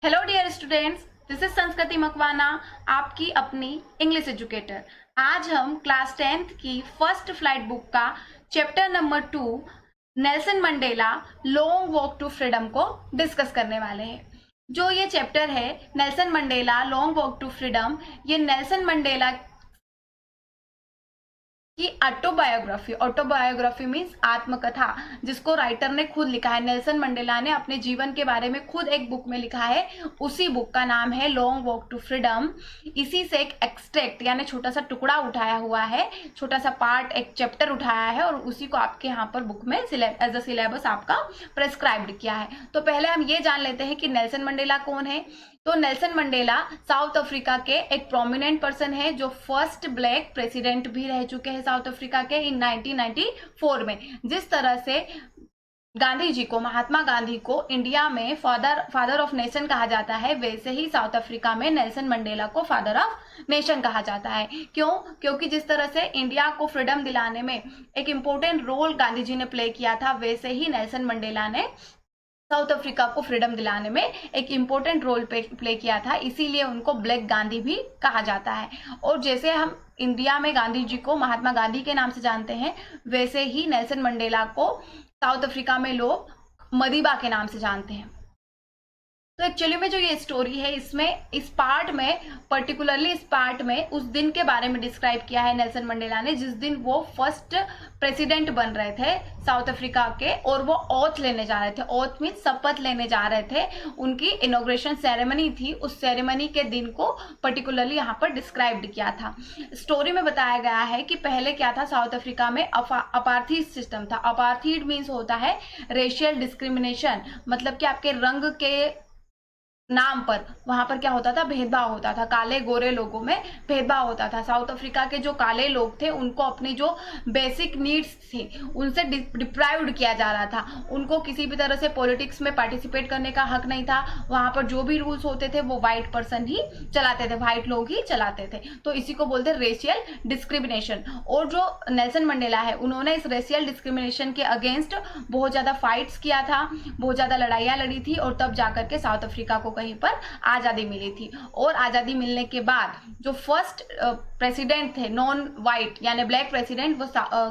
Hello dear students, this is Sanskriti Makwana, आपकी अपनी English educator. आज हम क्लास 10th की फर्स्ट फ्लाइट बुक का chapter number 2 Nelson Mandela long walk to freedom को डिस्कस करने वाले हैं। जो ये चैप्टर है Nelson Mandela long walk to freedom, ये नेल्सन मंडेला कि ऑटोबायोग्राफी मीन्स आत्मकथा, जिसको राइटर ने खुद लिखा है। नेल्सन मंडेला ने अपने जीवन के बारे में खुद एक बुक में लिखा है। उसी बुक का नाम है लॉन्ग वॉक टू फ्रीडम। इसी से एक एक्सट्रैक्ट यानी छोटा सा टुकड़ा उठाया हुआ है, छोटा सा पार्ट, एक चैप्टर उठाया है और उसी को आपके यहाँ पर बुक में एज अ सिलेबस आपका प्रेस्क्राइब्ड किया है। तो पहले हम ये जान लेते हैं कि नेल्सन मंडेला कौन है। तो नेल्सन मंडेला साउथ अफ्रीका के एक प्रोमिनेंट पर्सन है, जो फर्स्ट ब्लैक प्रेसिडेंट भी रह चुके हैं साउथ अफ्रीका के इन 1994 में। जिस तरह से गांधी जी को, महात्मा गांधी को इंडिया में फादर ऑफ नेशन कहा जाता है, वैसे ही साउथ अफ्रीका में नेल्सन मंडेला को फादर ऑफ नेशन कहा जाता है। क्यों? क्योंकि जिस तरह से इंडिया को फ्रीडम दिलाने में एक इम्पोर्टेंट रोल गांधी जी ने प्ले किया था, वैसे ही नेल्सन मंडेला ने साउथ अफ्रीका को फ्रीडम दिलाने में एक इम्पोर्टेंट रोल प्ले किया था, इसीलिए उनको ब्लैक गांधी भी कहा जाता है। और जैसे हम इंडिया में गांधी जी को महात्मा गांधी के नाम से जानते हैं, वैसे ही नेल्सन मंडेला को साउथ अफ्रीका में लोग मदीबा के नाम से जानते हैं। तो एक्चुअली में जो ये स्टोरी है, इसमें इस पार्ट में पर्टिकुलरली इस पार्ट में उस दिन के बारे में डिस्क्राइब किया है नेल्सन मंडेला ने, जिस दिन वो फर्स्ट प्रेसिडेंट बन रहे थे साउथ अफ्रीका के, और वो ओथ लेने जा रहे थे। ओथ मीन शपथ लेने जा रहे थे, उनकी इनॉग्रेशन सेरेमनी थी। उस सेरेमनी के दिन को पर्टिकुलरली यहाँ पर डिस्क्राइब्ड किया था। स्टोरी में बताया गया है कि पहले क्या था, साउथ अफ्रीका में अपार्थीड सिस्टम था। अपार्थीड मीन्स होता है रेशियल डिस्क्रिमिनेशन, मतलब कि आपके रंग के नाम पर वहां पर क्या होता था, भेदभाव होता था। काले गोरे लोगों में भेदभाव होता था। साउथ अफ्रीका के जो काले लोग थे, उनको अपनी जो बेसिक नीड्स थी उनसे डिप्राइव्ड किया जा रहा था। उनको किसी भी तरह से पॉलिटिक्स में पार्टिसिपेट करने का हक नहीं था। वहां पर जो भी रूल्स होते थे वो व्हाइट पर्सन ही चलाते थे, व्हाइट लोग ही चलाते थे। तो इसी को बोलते हैं रेशियल डिस्क्रिमिनेशन। और जो नेल्सन मंडेला है, उन्होंने इस रेशियल डिस्क्रिमिनेशन के अगेंस्ट बहुत ज्यादा फाइट्स किया था, बहुत ज्यादा लड़ाइयां लड़ी थी, और तब जाकर के साउथ अफ्रीका को कहीं पर आजादी मिली थी। और आजादी मिलने के बाद जो फर्स्ट प्रेसिडेंट थे नॉन व्हाइट यानी ब्लैक प्रेसिडेंट, वो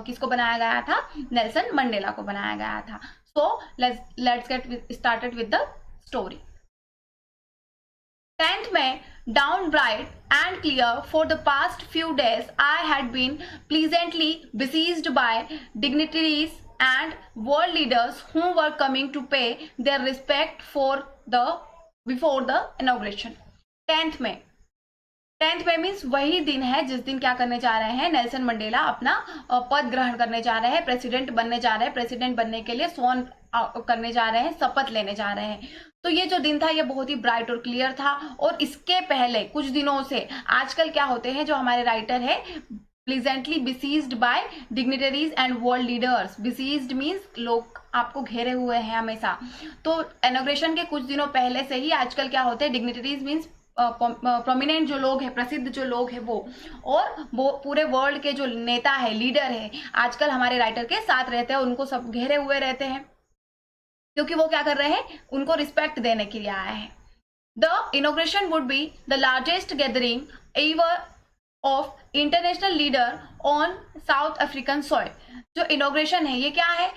किसको बनाया गया था, नेल्सन मंडेला को बनाया गया था। So let's get started with the story. 10th में down bright and clear, for the past few days I had been pleasantly besieged by dignitaries and world leaders who were coming to pay their respect for the before the inauguration। 10th में means वही दिन है जिस दिन क्या करने जा रहे हैं, नेल्सन मंडेला अपना पद ग्रहण करने जा रहे हैं, प्रेसिडेंट बनने जा रहे हैं, प्रेसिडेंट बनने के लिए स्वॉन करने जा रहे हैं, शपथ लेने जा रहे हैं। तो ये जो दिन था ये बहुत ही ब्राइट और क्लियर था। और इसके पहले कुछ दिनों से आजकल क्या होते हैं, जो हमारे राइटर है, pleasantly besieged by dignitaries and world leaders. Besieged means लोग आपको घेरे हुए हैं हमेशा। तो इनॉग्रेशन के कुछ दिनों पहले से ही आजकल क्या होते हैं, डिग्निटरीज मीन्स प्रोमिनेंट जो लोग हैं, प्रसिद्ध जो लोग हैं, वो पूरे वर्ल्ड के जो नेता है, लीडर है, आजकल हमारे राइटर के साथ रहते हैं, उनको सब घेरे हुए रहते हैं, क्योंकि वो क्या कर रहे हैं, उनको रिस्पेक्ट देने के लिए आए हैं। The inauguration would be the largest gathering ever of international leader on south African soil. जो इनॉग्रेशन है ये क्या है,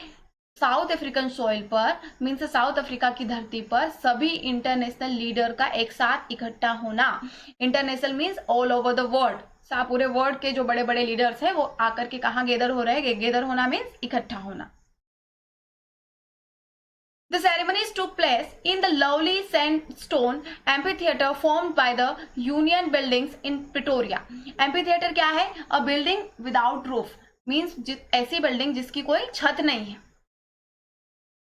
साउथ अफ्रीकन सॉइल पर, मीन्स साउथ अफ्रीका की धरती पर सभी इंटरनेशनल लीडर का एक साथ इकट्ठा होना। International means all over the world, पूरे वर्ल्ड के जो बड़े बड़े लीडर्स हैं वो आकर के कहाँ गेदर हो रहे हैं, गेदर होना मीन्स इकट्ठा होना। The ceremonies took place in the lovely sandstone amphitheater formed by the Union Buildings in Pretoria। Amphitheater क्या है, a building without roof, means ऐसी बिल्डिंग जिसकी कोई छत नहीं है।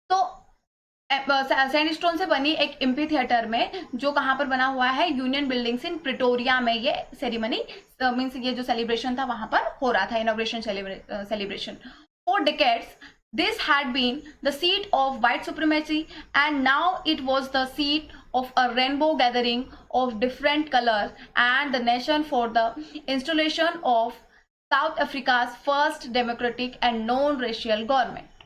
तो सैंडस्टोन से बनी एक एम्पी थिएटर में, जो कहां पर बना हुआ है, यूनियन बिल्डिंग्स इन प्रिटोरिया में, ये सेरेमनी मीन्स ये जो सेलिब्रेशन था वहां पर हो रहा था, inauguration celebration. 4 decades this had been the seat of white supremacy, and now it was the seat of a rainbow gathering of different colors and the nation for the installation of South Africa's first democratic and non-racial government।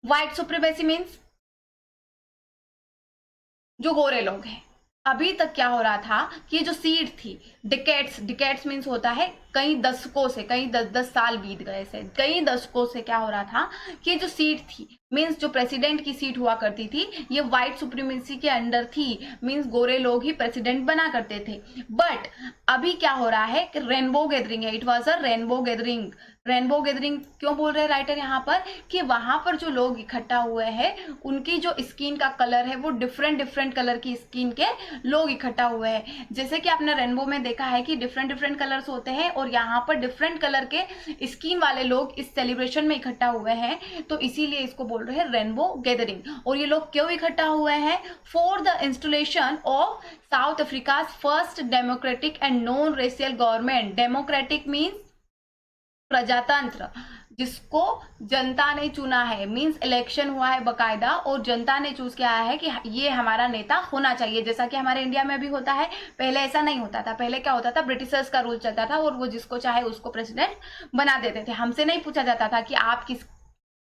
White supremacy means जो गोरे लोग हैं। अभी तक क्या हो रहा था कि ये जो सीट थी, डिकेट्स मीन्स होता है कई दशकों से, कई 10-10 साल बीत गए से, कई दशकों से क्या हो रहा था कि ये जो सीट थी मीन्स जो प्रेसिडेंट की सीट हुआ करती थी ये व्हाइट सुप्रीमेसी के अंडर थी, मीन्स गोरे लोग ही प्रेसिडेंट बना करते थे। बट अभी क्या हो रहा है कि रेनबो गैदरिंग है, it was a rainbow gathering. Rainbow gathering क्यों बोल रहे हैं राइटर यहाँ पर कि वहां पर जो लोग इकट्ठा हुए हैं उनकी जो स्किन का कलर है वो डिफरेंट डिफरेंट कलर की स्किन के लोग इकट्ठा हुए हैं। जैसे कि आपने रेनबो में देखा है कि डिफरेंट डिफरेंट कलर्स होते हैं और यहाँ पर डिफरेंट कलर के स्किन वाले लोग इस सेलिब्रेशन में इकट्ठा हुए हैं, तो इसीलिए इसको बोल रहे हैं रेनबो गैदरिंग। और ये लोग क्यों इकट्ठा हुए हैं? For the installation of south Africa first democratic and non racial government. Democratic means प्रजातंत्र, जिसको जनता ने चुना है, मींस इलेक्शन हुआ है बकायदा और जनता ने चूज किया है कि ये हमारा नेता होना चाहिए, जैसा कि हमारे इंडिया में भी होता है। पहले ऐसा नहीं होता था, पहले क्या होता था, ब्रिटिशर्स का रूल चलता था और वो जिसको चाहे उसको प्रेसिडेंट बना देते थे। हमसे नहीं पूछा जाता था कि आप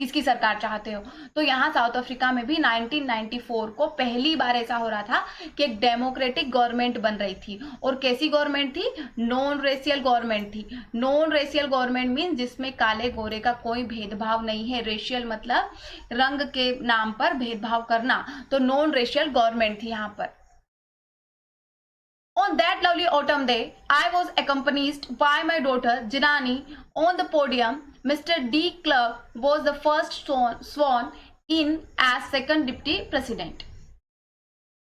किसकी सरकार चाहते हो। तो यहाँ साउथ अफ्रीका में भी 1994 को पहली बार ऐसा हो रहा था कि एक डेमोक्रेटिक गवर्नमेंट बन रही थी। और कैसी गवर्नमेंट थी? नॉन रेशियल गवर्नमेंट थी। नॉन रेशियल गवर्नमेंट मीन जिसमें काले गोरे का कोई भेदभाव नहीं है। रेशियल मतलब रंग के नाम पर भेदभाव करना, तो नॉन रेशियल गवर्नमेंट थी यहाँ पर। On that lovely autumn day, I was accompanied by my daughter Jinani on the podium. Mr. D. Clark was the first sworn in as second deputy president.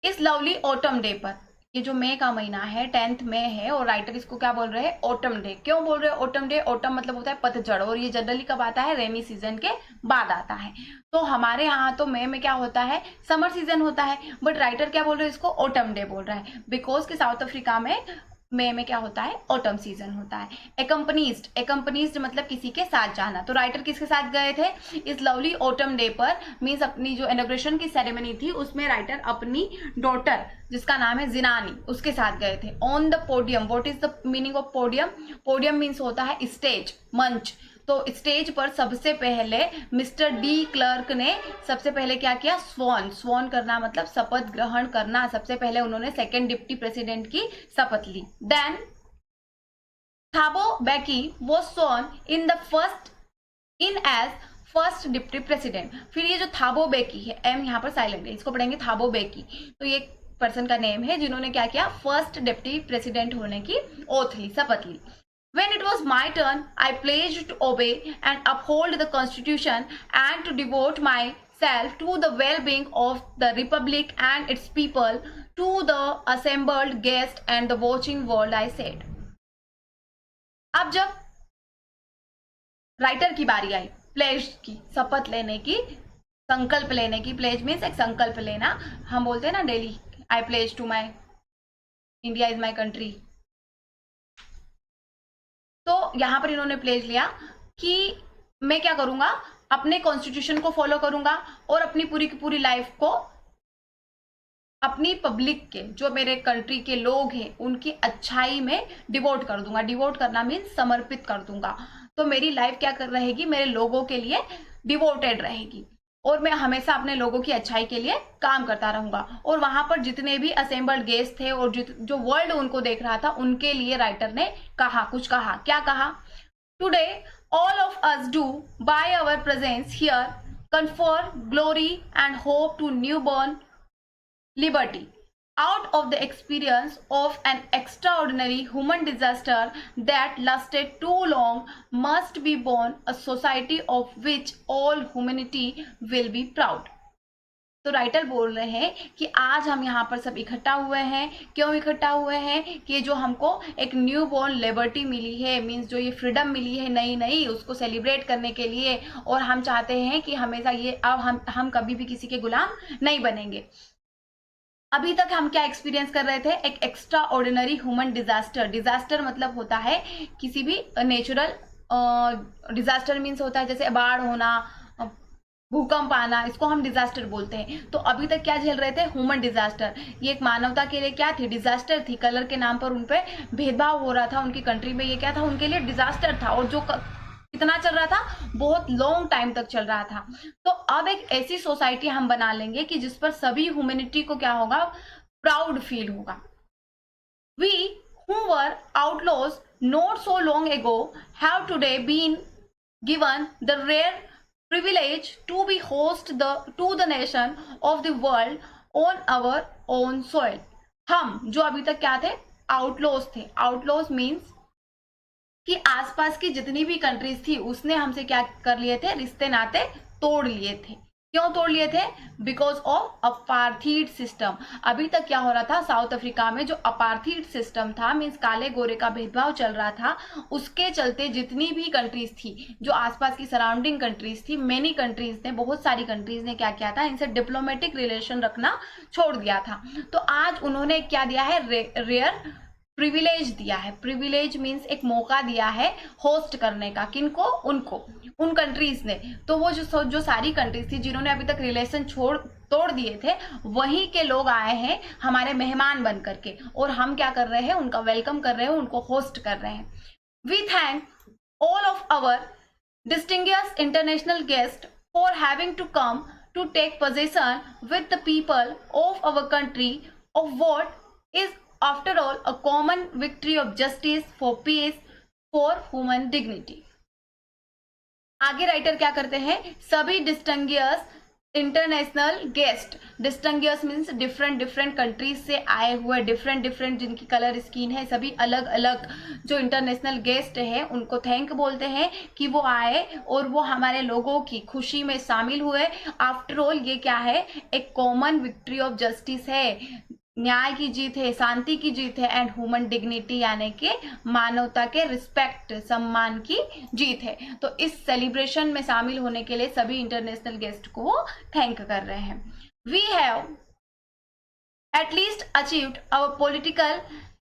इस लवली ऑटम डे पर, ये जो मई का महीना है 10th मई है और writer इसको क्या बोल रहे हैं? Autumn day. क्यों बोल रहे हैं ऑटम डे? ऑटम मतलब होता है पतझड़ और ये जनरली कब आता है? रेनी सीजन के बाद आता है। तो हमारे यहाँ तो मई में क्या होता है? समर सीजन होता है, बट राइटर क्या बोल रहे हैं? इसको ऑटम डे बोल रहा है बिकॉज कि साउथ अफ्रीका में मई में क्या होता है? ऑटम सीजन होता है। एकम्पनीज्ड मतलब किसी के साथ जाना। तो राइटर किसके साथ गए थे इस लवली ऑटम डे पर? मीन्स अपनी जो इनॉग्रेशन की सेरेमनी थी उसमें राइटर अपनी डॉटर जिसका नाम है जिनानी उसके साथ गए थे। On the podium, what is the meaning of podium? Podium means होता है स्टेज, मंच। तो स्टेज पर सबसे पहले मिस्टर डी क्लर्क ने सबसे पहले क्या किया? स्वॉन करना मतलब शपथ ग्रहण करना। सबसे पहले उन्होंने सेकेंड डिप्टी प्रेसिडेंट की शपथ ली। देन थाबो बेकी वो sworn in the in as first deputy president. फिर ये जो थाबो बेकी है, एम यहाँ पर साइलेंट है, इसको पढ़ेंगे थाबो बेकी। तो ये पर्सन का नेम है जिन्होंने क्या किया? फर्स्ट डिप्टी प्रेसिडेंट होने की ओथ ली, शपथ ली। When it was my turn, I pledged to obey and uphold the Constitution and to devote myself to the well-being of the Republic and its people, to the assembled guests and the watching world, I said. अब जब writer की बारी आई pledge की, शपथ लेने की, संकल्प लेने की। प्लेज मीन्स एक संकल्प लेना। हम बोलते हैं ना daily, I pledge to my India is my country. तो यहां पर इन्होंने प्लेज लिया कि मैं क्या करूंगा? अपने कॉन्स्टिट्यूशन को फॉलो करूंगा और अपनी पूरी की पूरी लाइफ को अपनी पब्लिक के, जो मेरे कंट्री के लोग हैं, उनकी अच्छाई में डिवोट कर दूंगा। डिवोट करना मीन्स समर्पित कर दूंगा। तो मेरी लाइफ क्या कर रहेगी? मेरे लोगों के लिए डिवोटेड रहेगी और मैं हमेशा अपने लोगों की अच्छाई के लिए काम करता रहूंगा। और वहां पर जितने भी असेंबल्ड गेस्ट थे और जो वर्ल्ड उनको देख रहा था उनके लिए राइटर ने कहा, कुछ कहा। क्या कहा? Today all of us do by our presence here confer glory and hope to new born liberty out of the experience of an extraordinary human disaster that lasted too long must be born a society of which all humanity will be proud. तो writer बोल रहे हैं कि आज हम यहाँ पर सब इकट्ठा हुए हैं। क्यों इकट्ठा हुए हैं? कि जो हमको एक न्यू बॉर्न लिबर्टी मिली है, मीन्स जो ये फ्रीडम मिली है नई नई, उसको सेलिब्रेट करने के लिए। और हम चाहते हैं कि हमेशा ये अब हम कभी भी किसी के गुलाम नहीं बनेंगे। अभी तक हम क्या एक्सपीरियंस कर रहे थे? एक extra ordinary human disaster. Disaster मतलब होता है किसी भी नेचुरल डिजास्टर, मीन्स होता है जैसे बाढ़ होना, भूकंप आना, इसको हम डिजास्टर बोलते हैं। तो अभी तक क्या झेल रहे थे? Human disaster. ये एक मानवता के लिए क्या थी? डिजास्टर थी। कलर के नाम पर उनपे भेदभाव हो रहा था उनकी कंट्री में, ये क्या था? उनके लिए डिजास्टर था। और जो कितना चल रहा था, बहुत लॉन्ग टाइम तक चल रहा था। तो अब एक ऐसी सोसाइटी हम बना लेंगे कि जिस पर सभी ह्यूमैनिटी को क्या होगा, प्राउड फील होगा। We who were outlaws not so long ago have today been given the rare privilege to be to the nation of the world on our own soil. हम जो अभी तक क्या थे, आउटलॉज थे। आउटलॉज मीन्स कि आसपास की जितनी भी कंट्रीज थी उसने हमसे क्या कर लिए थे, रिश्ते नाते तोड़ लिए थे। क्यों तोड़ लिए थे? Because of apartheid system. अभी तक क्या हो रहा था, साउथ अफ्रीका में जो अपार्थीड सिस्टम था, मीन्स काले गोरे का भेदभाव चल रहा था, उसके चलते जितनी भी कंट्रीज थी, जो आसपास की सराउंडिंग कंट्रीज थी, मेनी कंट्रीज ने, बहुत सारी कंट्रीज ने क्या किया था, इनसे डिप्लोमेटिक रिलेशन रखना छोड़ दिया था। तो आज उन्होंने क्या दिया है, रेयर प्रिविलेज दिया है। प्रिविलेज मीन्स एक मौका दिया है होस्ट करने का। किनको? उनको, उन कंट्रीज ने। तो वो जो सारी कंट्रीज थी जिन्होंने अभी तक रिलेशन तोड़ दिए थे, वहीं के लोग आए हैं हमारे मेहमान बन करके, और हम क्या कर रहे हैं, उनका वेलकम कर रहे हैं, उनको होस्ट कर रहे हैं। We thank all of our distinguished international guests for having to come to take possession with the people of our country of what is after all a common victory of justice for peace for human dignity. आगे writer क्या करते हैं, सभी distinguished international guest, distinguish means different different countries से आए हुए, different different जिनकी colour skin है, सभी अलग अलग जो इंटरनेशनल गेस्ट है उनको थैंक बोलते हैं कि वो आए और वो हमारे लोगों की खुशी में शामिल हुए। आफ्टर ऑल ये क्या है, एक कॉमन विक्ट्री ऑफ जस्टिस है, न्याय की जीत है, शांति की जीत है, एंड ह्यूमन डिग्निटी यानी कि मानवता के रिस्पेक्ट, सम्मान की जीत है। तो इस सेलिब्रेशन में शामिल होने के लिए सभी इंटरनेशनल गेस्ट को थैंक कर रहे हैं। We have at least achieved our political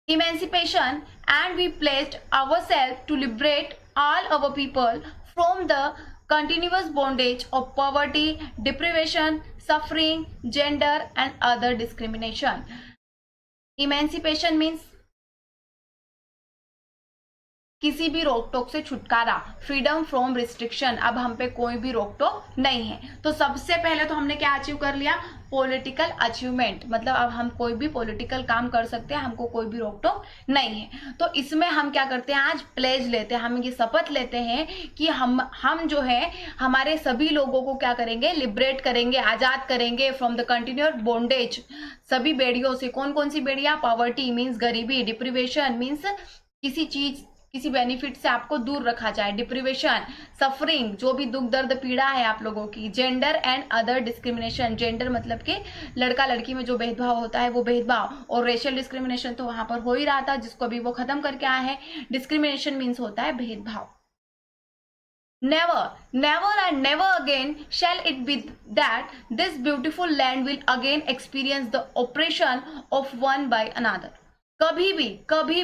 emancipation, and we pledged ourselves to liberate all our people from the continuous bondage of poverty, deprivation, suffering, gender and other discrimination. Emancipation means किसी भी रोक टोक से छुटकारा, freedom from restriction, अब हम पे कोई भी रोक टोक नहीं है। तो सबसे पहले तो हमने क्या अचीव कर लिया, पॉलिटिकल अचीवमेंट, मतलब अब हम कोई भी पॉलिटिकल काम कर सकते हैं, हमको कोई भी रोक टोक नहीं है। तो इसमें हम क्या करते हैं, आज प्लेज लेते हैं, हम ये शपथ लेते हैं कि हम जो है हमारे सभी लोगों को क्या करेंगे, लिबरेट करेंगे, आजाद करेंगे फ्रॉम द कंटिन्यूअस बॉन्डेज, सभी बेड़ियों से। कौन कौन सी बेड़ियां, पॉवर्टी मीन्स गरीबी, डिप्रिवेशन मीन्स किसी बेनिफिट से आपको दूर रखा जाए, डिप्रिवेशन, सफरिंग, जो भी दुख दर्द पीड़ा है आप लोगों की, gender and other discrimination, gender मतलब कि लड़का लड़की में जो भेदभाव होता है वो भेदभाव, और रेशियल डिस्क्रिमिनेशन तो वहां पर हो ही रहा था जिसको अभी वो खत्म करके आए हैं। डिस्क्रिमिनेशन मीन्स होता है भेदभाव। Never, never and never again shall it be that this beautiful land will again experience the oppression of one by another. कभी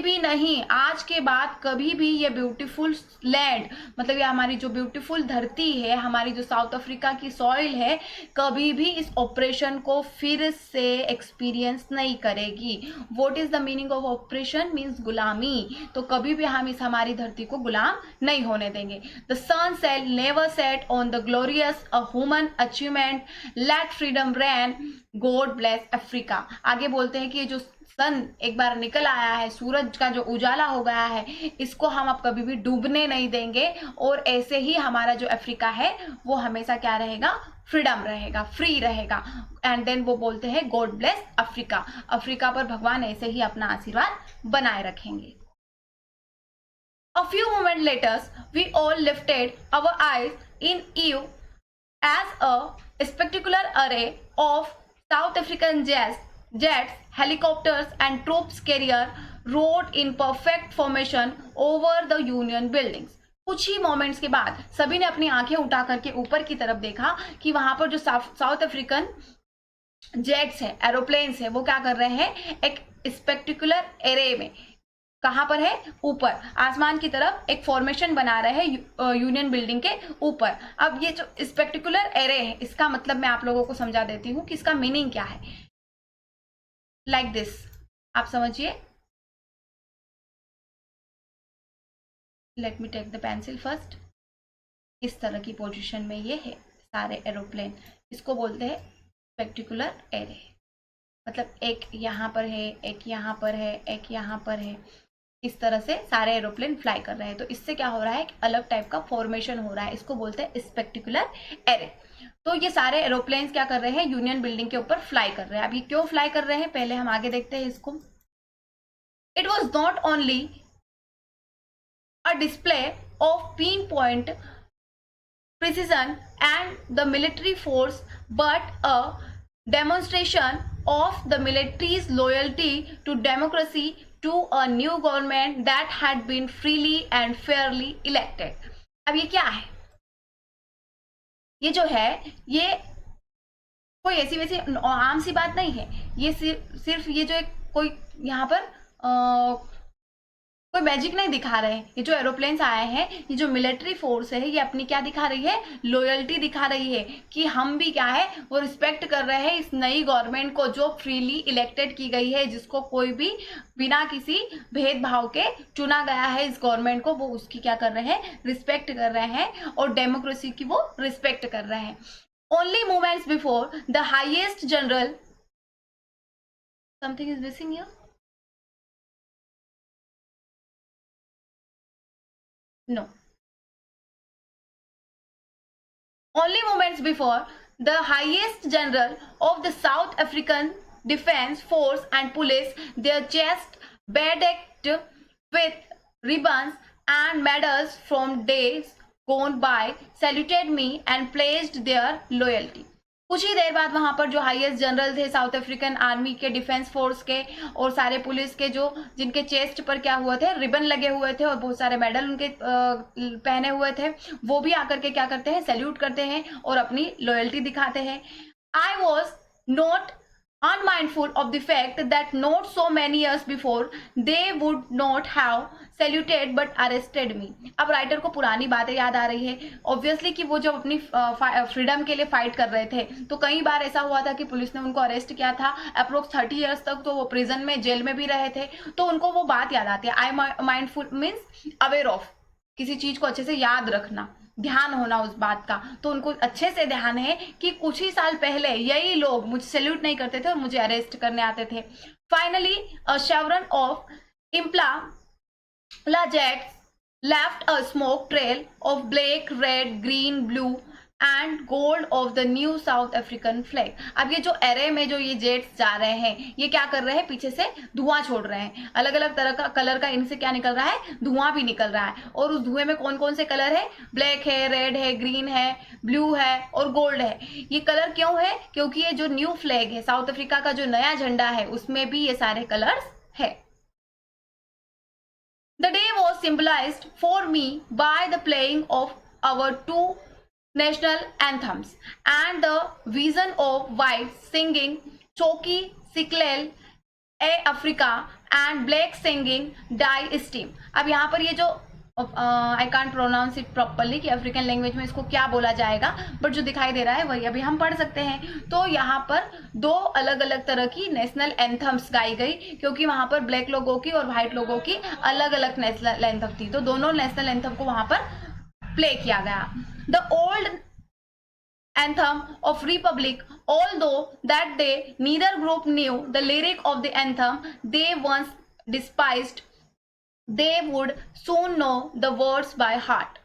भी नहीं, आज के बाद कभी भी ये ब्यूटीफुल लैंड, मतलब ये हमारी जो ब्यूटीफुल धरती है, हमारी जो साउथ अफ्रीका की सॉइल है, कभी भी इस ऑपरेशन को फिर से एक्सपीरियंस नहीं करेगी। What is the meaning of operation? Means गुलामी। तो कभी भी हम इस हमारी धरती को गुलाम नहीं होने देंगे। The sun shall never set on the glorious uh human achievement, let freedom reign, God bless Africa. आगे बोलते हैं कि ये जो सन एक बार निकल आया है, सूरज का जो उजाला हो गया है, इसको हम अब कभी भी डूबने नहीं देंगे, और ऐसे ही हमारा जो अफ्रीका है वो हमेशा क्या रहेगा, फ्रीडम रहेगा, फ्री रहेगा। एंड देन वो बोलते हैं गॉड ब्लेस अफ्रीका, अफ्रीका पर भगवान ऐसे ही अपना आशीर्वाद बनाए रखेंगे। A few moments later, we all lifted our eyes in awe as a spectacular array of South African jets, helicopters, and troops carrier rode in perfect formation over the Union buildings. कुछ ही moments के बाद सभी ने अपनी आंखें उठा करके ऊपर की तरफ देखा कि वहां पर जो साउथ अफ्रीकन जेट्स है, एरोप्लेन्स है, वो क्या कर रहे हैं, एक स्पेक्टिकुलर एरे में, कहां पर है, ऊपर आसमान की तरफ एक फॉर्मेशन बना रहे हैं यूनियन बिल्डिंग के ऊपर। अब ये जो स्पेक्टिकुलर एरे है, इसका मतलब मैं आप लोगों को समझा देती हूँ कि इसका मीनिंग क्या है। लाइक दिस, आप समझिए। Let me take the pencil first. इस तरह की पोजीशन में ये है सारे एरोप्लेन। इसको बोलते हैं स्पेक्टिकुलर एरे। मतलब एक यहाँ पर है, एक यहाँ पर है, एक यहाँ पर है, इस तरह से सारे एरोप्लेन फ्लाई कर रहे हैं। तो इससे क्या हो रहा है, अलग टाइप का फॉर्मेशन हो रहा है, इसको बोलते हैं स्पेक्टिकुलर एरे। तो ये सारे एरोप्लेन्स क्या कर रहे हैं, यूनियन बिल्डिंग के ऊपर फ्लाई कर रहे हैं। अब ये क्यों फ्लाई कर रहे हैं, पहले हम आगे देखते हैं इसको। It was not only a display of pin point precision and the military force, but a demonstration of the military's loyalty to democracy, to a new government that had been freely and fairly elected. अब ये क्या है, ये जो है ये कोई ऐसी वैसी आम सी बात नहीं है। ये सिर्फ ये जो एक कोई यहाँ पर कोई मैजिक नहीं दिखा रहे हैं। ये जो एरोप्लेन्स आए हैं, ये जो मिलिट्री फोर्स है, ये अपनी क्या दिखा रही है, लॉयल्टी दिखा रही है कि हम भी क्या है, वो रिस्पेक्ट कर रहे हैं इस नई गवर्नमेंट को जो फ्रीली इलेक्टेड की गई है, जिसको कोई भी बिना किसी भेदभाव के चुना गया है इस गवर्नमेंट को, वो उसकी क्या कर रहे हैं, रिस्पेक्ट कर रहे हैं और डेमोक्रेसी की वो रिस्पेक्ट कर रहे हैं। Only moments before the highest general, something is missing here, no, only moments before the highest general of the South African Defence Force and Police, their chest bedecked with ribbons and medals from days gone by, saluted me and pledged their loyalty. कुछ ही देर बाद वहां पर जो highest general थे south African army के, defence force के और सारे पुलिस के, जो जिनके चेस्ट पर क्या हुए थे, रिबन लगे हुए थे और बहुत सारे मेडल उनके पहने हुए थे, वो भी आकर के क्या करते हैं, सैल्यूट करते हैं और अपनी लॉयल्टी दिखाते हैं। आई was not unmindful of the fact that not so many years before they would not have saluted but arrested me. अब राइटर को पुरानी बातें याद आ रही है ऑब्वियसली कि वो जब अपनी फ्रीडम के लिए फाइट कर रहे थे तो कई बार ऐसा हुआ था कि पुलिस ने उनको अरेस्ट किया था। अप्रोक्स 30 ईयर्स तक तो वो प्रिजन में, जेल में भी रहे थे। तो उनको वो बात याद आती है। आई माइंडफुल मीन्स अवेयर ऑफ, किसी चीज को अच्छे से याद रखना, ध्यान होना उस बात का। तो उनको अच्छे से ध्यान है कि कुछ ही साल पहले यही लोग मुझे सैल्यूट नहीं करते थे और मुझे अरेस्ट करने आते थे। Finally a chevron of Impala jets left a smoke trail of black, red, green, blue and gold of the new South African flag. अब ये जो एरे में जो ये जेट्स जा रहे हैं, ये क्या कर रहे हैं, पीछे से धुआं छोड़ रहे हैं। अलग अलग तरह का कलर का इनसे क्या निकल रहा है, धुआं भी निकल रहा है। और उस धुएं में कौन कौन से कलर है, ब्लैक है, रेड है, ग्रीन है, ब्लू है और गोल्ड है। ये कलर क्यों है, क्योंकि ये जो न्यू फ्लैग है, साउथ अफ्रीका का जो नया झंडा है, उसमें भी ये सारे कलर्स है। The day was symbolized for me by the playing of our two national anthems and the vision of whites singing Choki Siklel ए Africa and black singing Die Stem. अब यहाँ पर ये जो I can't pronounce it properly कि African language में इसको क्या बोला जाएगा, बट जो दिखाई दे रहा है वही अभी हम पढ़ सकते हैं। तो यहाँ पर दो अलग अलग तरह की नेशनल एंथम्स गाई गई, क्योंकि वहाँ पर ब्लैक लोगों की और व्हाइट लोगों की अलग अलग नेशनल एंथम थी। तो दोनों नेशनल एंथम को वहाँ पर प्ले किया गया। The old anthem of republic, although that day neither group knew the lyric of the anthem they once despised, they would soon know the words by heart.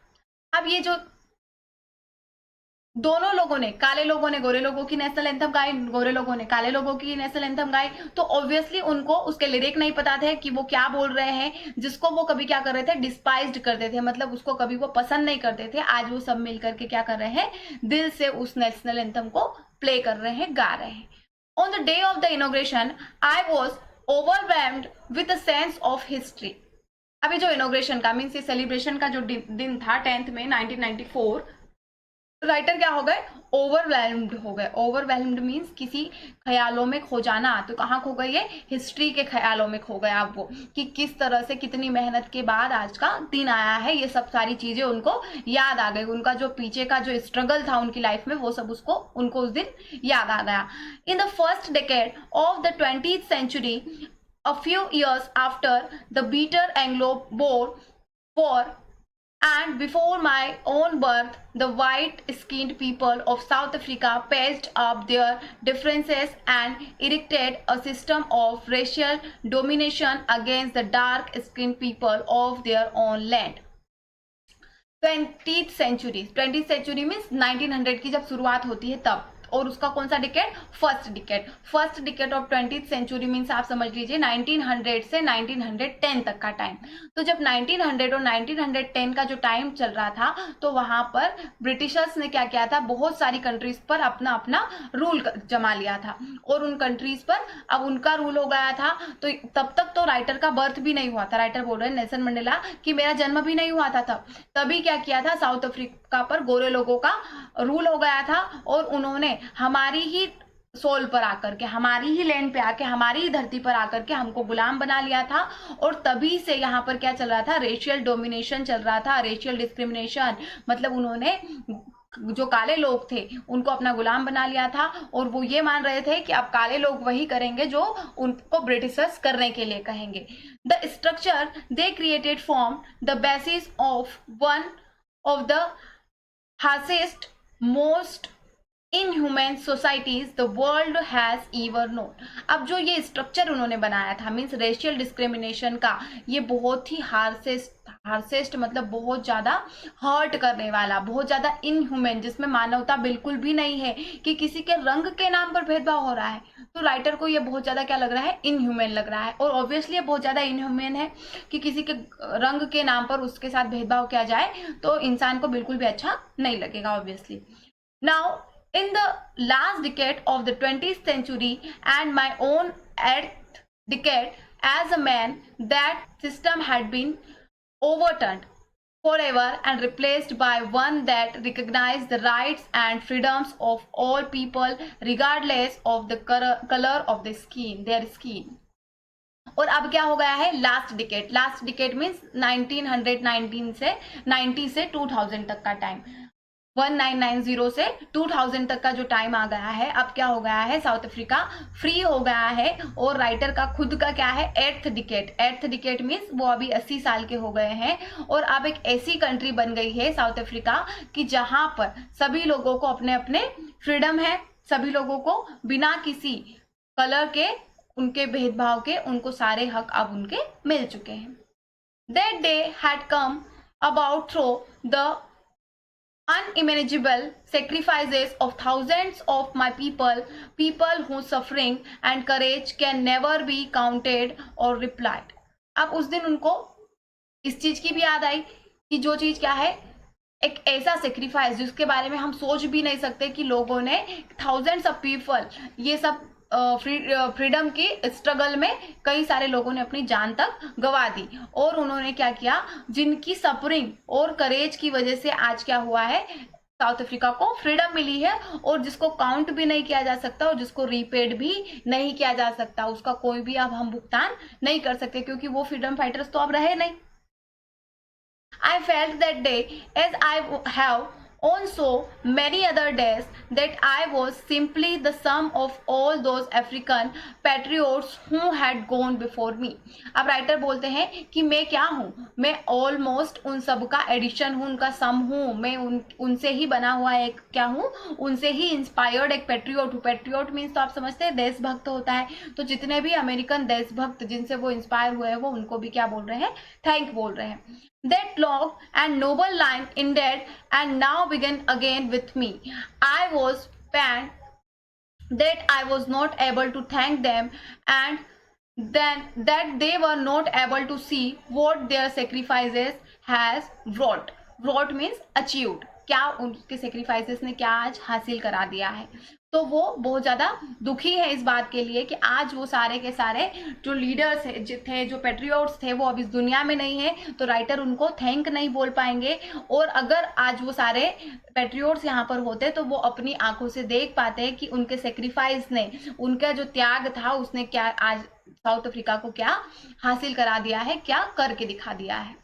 अब ये जो दोनों लोगों ने, काले लोगों ने गोरे लोगों की नेशनल एंथम गाई, गोरे लोगों ने काले लोगों की नेशनल एंथम गाई, तो ऑब्वियसली उनको उसके लिरिक नहीं पता थे कि वो क्या बोल रहे हैं, जिसको वो कभी क्या कर रहे थे, डिस्पाइज्ड करते थे, मतलब उसको कभी वो पसंद नहीं करते थे। आज वो सब मिलकर के क्या कर रहे हैं, दिल से उस नेशनल एंथम को प्ले कर रहे हैं, गा रहे हैं। On the day of the inauguration I was overwhelmed with a sense of history. अभी जो इनॉग्रेशन का मीन्स ये सेलिब्रेशन का जो दिन था 10th में 1994, राइटर क्या हो गए, ओवरवेल्म्ड हो गए। ओवरवेल्म्ड मीन्स किसी ख्यालों में खो जाना। तो कहाँ खो गए, ये हिस्ट्री के ख्यालों में खो गए आप, वो कि किस तरह से कितनी मेहनत के बाद आज का दिन आया है, ये सब सारी चीजें उनको याद आ गई। उनका जो पीछे का जो स्ट्रगल था उनकी लाइफ में, वो सब उनको उस दिन याद आ गया। In the first decade of the 20th century, a few years after the bitter Anglo-Boer War, And before my own birth, the white-skinned people of South Africa patched up their differences and erected a system of racial domination against the dark-skinned people of their own land. 20th century means 1900 की जब शुरुआत होती है तब, और उसका कौन सा decade? First decade of 20th century means आप समझ लीजिए 1900 से 1910 तक का टाइम। तो जब 1900 और 1910 का जो टाइम चल रहा था तो वहां पर ब्रिटिशर्स ने क्या किया था, बहुत सारी कंट्रीज पर अपना अपना रूल जमा लिया था, और उन कंट्रीज पर अब उनका रूल हो गया था। तो तब तक तो राइटर का बर्थ भी नहीं हुआ था। राइटर बोल रहे हैं नेल्सन मंडेला कि मेरा जन्म भी नहीं हुआ था तब। तभी क्या किया था, साउथ अफ्रीका पर गोरे लोगों का रूल हो गया था, और उन्होंने हमारी ही सोल पर आकर के, हमारी ही लैंड पे आके, हमारी ही धरती पर आकर के हमको गुलाम बना लिया था। और तभी से यहाँ पर क्या चल रहा था, रेशियल डोमिनेशन चल रहा था, रेशियल डिस्क्रिमिनेशन, मतलब उन्होंने जो काले लोग थे उनको अपना गुलाम बना लिया था, और वो ये मान रहे थे कि अब काले लोग वही करेंगे जो उनको ब्रिटिशर्स करने के लिए कहेंगे। The structure they created form the basis of one of the harshest most inhuman societies the world has ever known. अब जो ये स्ट्रक्चर उन्होंने बनाया था मीन्स रेशियल डिस्क्रिमिनेशन का, ये बहुत ही हार्सेस्ट मतलब बहुत ज्यादा हर्ट करने वाला, बहुत ज्यादा इनह्यूमन, जिसमें मानवता बिल्कुल भी नहीं है, कि किसी के रंग के नाम पर भेदभाव हो रहा है। तो राइटर को ये बहुत ज्यादा क्या लग रहा है, इनह्यूमन लग रहा है, और ऑब्वियसली ये बहुत ज्यादा इनह्यूमन है कि किसी के रंग के नाम पर उसके साथ भेदभाव किया जाए तो इंसान को बिल्कुल भी अच्छा नहीं लगेगा obviously. Now in the last decade of the 20th century and my own 8th decade as a man, that system had been overturned forever and replaced by one that recognized the rights and freedoms of all people regardless of the color of the skin, their skin. और अब क्या हो गया है, last decade means 1919 से 90 से 2000 तक का टाइम, 1990 से 2000 तक का जो टाइम आ गया है। अब क्या हो गया है, साउथ अफ्रीका फ्री हो गया है, और राइटर का खुद का क्या है, एट्थ डिकेड मीन्स वो अभी 80 साल के हो गए हैं, और अब एक ऐसी कंट्री बन गई है साउथ अफ्रीका कि जहां पर सभी लोगों को अपने अपने फ्रीडम है, सभी लोगों को बिना किसी कलर के, उनके भेदभाव के, उनको सारे हक अब उनके मिल चुके हैं। That day had come about through the unimaginable sacrifices of thousands of my people whose suffering and courage can never be counted or replied. अब उस दिन उनको इस चीज की भी याद आई कि जो चीज क्या है, एक ऐसा सेक्रीफाइस जिसके बारे में हम सोच भी नहीं सकते कि लोगों ने, थाउजेंड्स ऑफ पीपल, ये सब फ्रीडम की स्ट्रगल में कई सारे लोगों ने अपनी जान तक गंवा दी, और उन्होंने क्या किया, जिनकी सफरिंग और करेज की वजह से आज क्या हुआ है, साउथ अफ्रीका को फ्रीडम मिली है, और जिसको काउंट भी नहीं किया जा सकता और जिसको रीपेड भी नहीं किया जा सकता, उसका कोई भी अब हम भुगतान नहीं कर सकते, क्योंकि वो फ्रीडम फाइटर्स तो अब रहे नहीं। I felt that day, as I have on so many other days, that I was simply the sum of all those African patriots who had gone before me. अब राइटर बोलते हैं कि मैं क्या हूँ, मैं ऑलमोस्ट उन सब का एडिशन हूँ, उनका सम हूँ, मैं उनसे ही बना हुआ एक क्या हूँ, उनसे ही इंस्पायर्ड एक पेट्रियोट हूँ। पेट्रियोट मीन्स तो आप समझते हैं देशभक्त होता है, तो जितने भी अमेरिकन देशभक्त जिनसे वो इंस्पायर हुए हैं वो उनको भी क्या बोल रहे हैं, थैंक बोल रहे हैं। That long and noble line ended and now began again with me. I was pained that I was not able to thank them, and then that they were not able to see what their sacrifices has wrought. Wrought means achieved. क्या उनके sacrifices ने क्या आज हासिल करा दिया है। तो वो बहुत ज़्यादा दुखी है इस बात के लिए कि आज वो सारे के सारे जो लीडर्स थे, जो पेट्रियोट्स थे, वो अब इस दुनिया में नहीं है, तो राइटर उनको थैंक नहीं बोल पाएंगे। और अगर आज वो सारे पेट्रियोट्स यहाँ पर होते तो वो अपनी आंखों से देख पाते कि उनके सेक्रीफाइस ने, उनका जो त्याग था, उसने क्या आज साउथ अफ्रीका को क्या हासिल करा दिया है, क्या करके दिखा दिया है।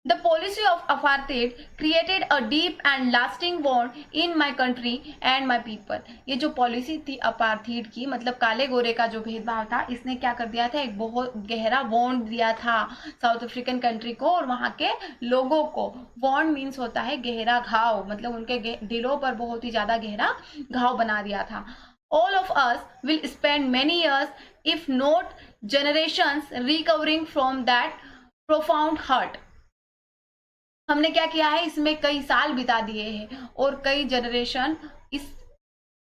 The policy of apartheid created a deep and lasting wound in my country and my people. ये जो पॉलिसी थी अपार्थीड की, मतलब काले गोरे का जो भेदभाव था, इसने क्या कर दिया था, एक बहुत गहरा वॉन्ड दिया था साउथ अफ्रीकन कंट्री को और वहाँ के लोगों को. वॉन्ड मीन्स होता है गहरा घाव, मतलब उनके दिलों पर बहुत ही ज्यादा गहरा घाव बना दिया था. All of us will spend many years, if not generations, recovering from that profound hurt. हमने क्या किया है, इसमें कई साल बिता दिए हैं और कई जनरेशन, इस